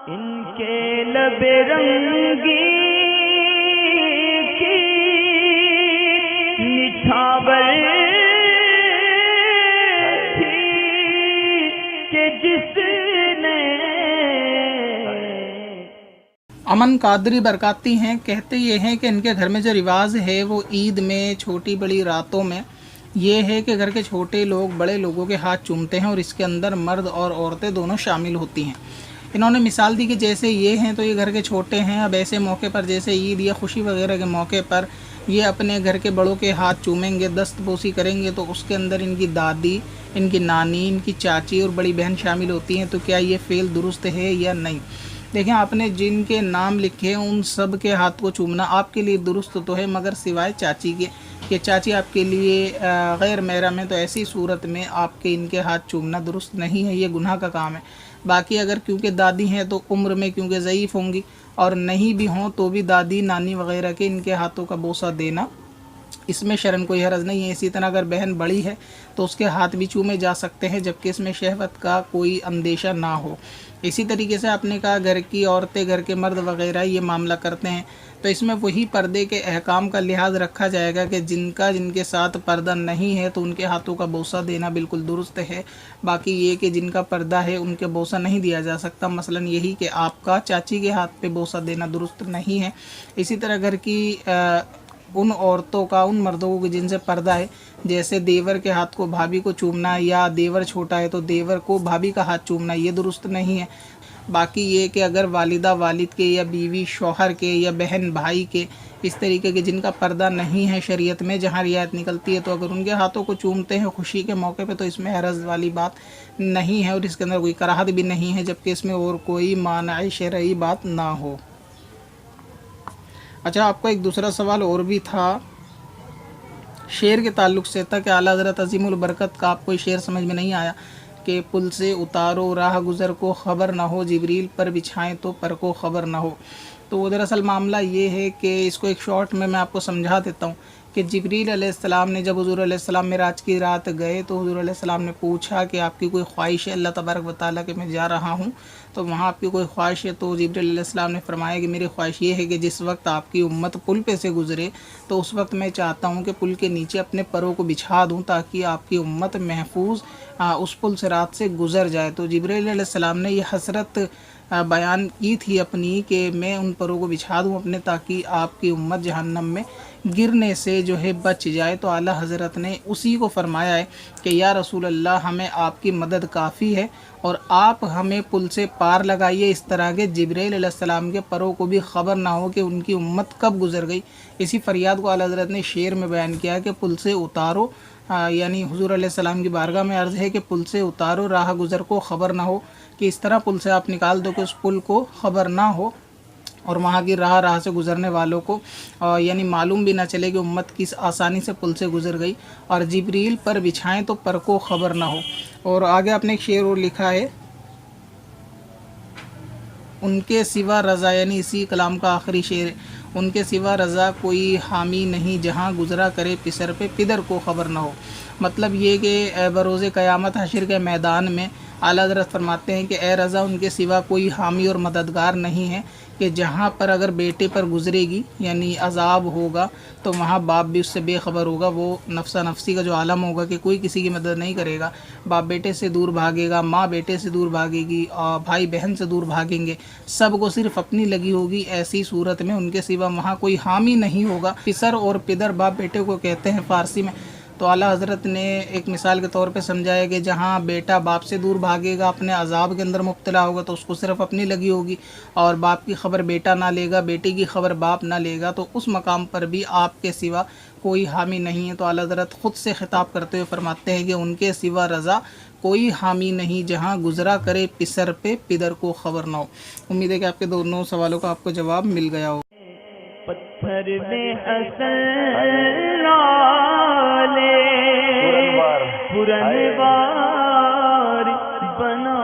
इनके लबे रंगी की निछावर थी कि जिसने। अमन कादरी बरकाती हैं, कहते ये हैं कि इनके घर में जो रिवाज है वो ईद में छोटी बड़ी रातों में ये है कि घर के छोटे लोग बड़े लोगों के हाथ चूमते हैं और इसके अंदर मर्द और औरतें दोनों शामिल होती हैं। इन्होंने मिसाल दी कि जैसे ये हैं तो ये घर के छोटे हैं, अब ऐसे मौके पर जैसे ईद या खुशी वगैरह के मौके पर ये अपने घर के बड़ों के हाथ चूमेंगे, दस्तबोसी करेंगे, तो उसके अंदर इनकी दादी, इनकी नानी, इनकी चाची और बड़ी बहन शामिल होती हैं। तो क्या ये फ़ेल दुरुस्त है या नहीं? देखें, आपने जिनके नाम लिखे हैं उन सब के हाथ को चूमना आपके लिए दुरुस्त तो है, मगर सिवाय चाची के, कि चाची आपके लिए गैर महरम है, तो ऐसी सूरत में आपके इनके हाथ चूमना दुरुस्त नहीं है, ये गुनाह का काम है। बाकी अगर क्योंकि दादी हैं तो उम्र में क्योंकि ज़ईफ़ होंगी, और नहीं भी हों तो भी दादी नानी वगैरह के इनके हाथों का बोसा देना, इसमें शर्म कोई हरज नहीं है। इसी तरह अगर बहन बड़ी है तो उसके हाथ भी चूमे जा सकते हैं, जबकि इसमें शहवत का कोई अंदेशा ना हो। इसी तरीके से आपने कहा घर की औरतें, घर के मर्द वगैरह ये मामला करते हैं, तो इसमें वही पर्दे के अहकाम का लिहाज रखा जाएगा कि जिनके साथ पर्दा नहीं है तो उनके हाथों का बोसा देना बिल्कुल दुरुस्त है। बाकी ये कि जिनका पर्दा है उनके बोसा नहीं दिया जा सकता। मसलन यही कि आपका चाची के हाथ पे बोसा देना दुरुस्त नहीं है। इसी तरह घर की उन औरतों का, उन मर्दों को जिनसे पर्दा है, जैसे देवर के हाथ को भाभी को चूमना, या देवर छोटा है तो देवर को भाभी का हाथ चूमना, ये दुरुस्त नहीं है। बाकी ये कि अगर वालिदा वालिद के, या बीवी शौहर के, या बहन भाई के, इस तरीके के जिनका पर्दा नहीं है शरीयत में, जहाँ रियायत निकलती है, तो अगर उनके हाथों को चूमते हैं खुशी के मौके पे तो इसमें हरज वाली बात नहीं है और इसके अंदर कोई कराहत भी नहीं है, जबकि इसमें और कोई माना शरई बात ना हो। अच्छा, आपका एक दूसरा सवाल और भी था शेर के ताल्लुक़ से था कि आला हज़रत अज़ीमुल बरकत का आपको शेर समझ में नहीं आया कि पुल से उतारो राह गुज़र को ख़बर ना हो, जिब्रील पर बिछाएं तो पर को ख़बर ना हो। तो दरअसल मामला ये है कि इसको एक शॉर्ट में मैं आपको समझा देता हूँ कि जिब्रील अलैहिस्सलाम ने जब हुज़ूर अलैहिस्सलाम मेराज की रात गए तो हुज़ूर अलैहिस्सलाम ने पूछा कि आपकी कोई ख्वाहिश है अल्लाह तबारक व तआला कि मैं जा रहा हूँ, तो वहाँ आपकी कोई ख्वाहिश है? तो जिब्रील अलैहिस्सलाम ने फरमाया कि मेरी ख्वाहिश ये है कि जिस वक्त आपकी उम्मत पुल पे से गुज़रे तो उस वक्त मैं चाहता हूँ कि पुल के नीचे अपने परों को बिछा दूँ ताकि आपकी उम्मत महफूज उस पुल से रात से गुज़र जाए। तो जिब्रील अलैहिस्सलाम ने यह हसरत बयान की थी अपनी कि मैं उन परों को बिछा दूँ अपने, ताकि आपकी उम्मत जहन्नम में गिरने से जो है बच जाए। तो आला हज़रत ने उसी को फरमाया है कि या रसूल अल्लाह, हमें आपकी मदद काफ़ी है और आप हमें पुल से पार लगाइए इस तरह के जिब्रील अलैहिस्सलाम के परों को भी ख़बर ना हो कि उनकी उम्मत कब गुज़र गई। इसी फ़रियाद को आला हज़रत ने शेर में बयान किया कि पुल से उतारो, यानी हुज़ूर अलैहिस्सलाम की बारगाह में अर्ज़ है कि पुल से उतारो राह गुज़र को ख़बर ना हो, कि इस तरह पुल से आप निकाल दो कि उस पुल को ख़बर ना हो और वहाँ की राह से गुज़रने वालों को यानी मालूम भी ना चले कि उम्मत किस आसानी से पुल से गुज़र गई, और जिब्रील पर बिछाएं तो पर को ख़बर ना हो। और आगे आपने एक शेर और लिखा है, उनके सिवा रज़ा, यानी इसी कलाम का आखिरी शेर, उनके सिवा रज़ा कोई हामी नहीं, जहाँ गुज़रा करे पिसर पे पिदर को ख़बर ना हो। मतलब ये कि बरोज़े क़यामत हशर के मैदान में आला हज़रत फरमाते हैं कि ए रज़ा, उनके सिवा कोई हामी और मददगार नहीं है, कि जहाँ पर अगर बेटे पर गुज़रेगी यानी अज़ाब होगा तो वहाँ बाप भी उससे बेखबर होगा। वो नफ्सा नफसी का जो आलम होगा कि कोई किसी की मदद नहीं करेगा, बाप बेटे से दूर भागेगा, माँ बेटे से दूर भागेगी, और भाई बहन से दूर भागेंगे, सब को सिर्फ अपनी लगी होगी। ऐसी सूरत में उनके सिवा वहाँ कोई हामी नहीं होगा। पिसर और पिदर बाप बेटे को कहते हैं फ़ारसी में। तो आला हज़रत ने एक मिसाल के तौर पे समझाया कि जहाँ बेटा बाप से दूर भागेगा, अपने अज़ाब के अंदर मुब्तला होगा, तो उसको सिर्फ अपनी लगी होगी, और बाप की ख़बर बेटा ना लेगा, बेटे की ख़बर बाप ना लेगा, तो उस मकाम पर भी आपके सिवा कोई हामी नहीं है। तो आला हज़रत ख़ुद से ख़िताब करते हुए फरमाते हैं कि उनके सिवा रज़ा कोई हामी नहीं, जहाँ गुज़रा करे पिसर पे पिदर को ख़बर ना हो। उम्मीद है कि आपके दोनों सवालों का आपको जवाब मिल गया हो। पत्थर में हसन लाले पुरनवार बना